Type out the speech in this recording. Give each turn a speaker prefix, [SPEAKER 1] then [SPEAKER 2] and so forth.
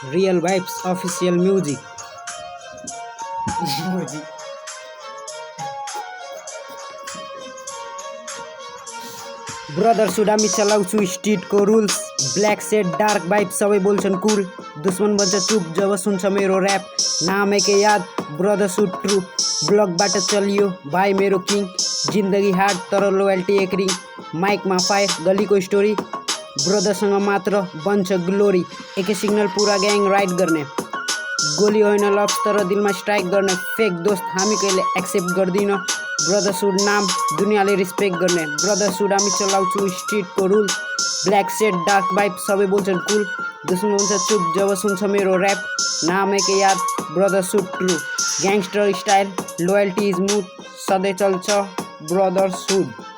[SPEAKER 1] Real Vibes official music. Brotherhood हामी चलाउँछु स्ट्रिटको rules black set dark vibe सबै बोल्छन् कुल दुश्मन बन्छ चुप जब सुन्छ मेरो ऱ्याप नाम एकै याद ब्रदरहुड ट्रु ब्लकबाट चलियो भाइ मेरो किङ जिन्दगी हार्ड तर लोयल्टी एक रिङ माइकमा फायर गलीको स्टोरी ब्रदरसँग मात्र बन्छ ग्लोरी एकै सिग्नल पुरा ग्याङ राइड गर्ने गोली होइन लभ तर दिलमा स्ट्राइक गर्ने फेक दोस्त हामी कहिले एक्सेप्ट गर्दिन ब्रदरहुड नाम दुनियाँले रिस्पेक्ट गर्ने ब्रदरहुड हामी चलाउँछु स्ट्रिटको rule black set dark vibe सबै बोल्छन् कुल दुश्मन हुन्छ चुप जब सुन्छ मेरो ऱ्याप नाम एकै याद brotherhood true gangster style loyalty is mood सधैँ चल्छ ब्रदरहुड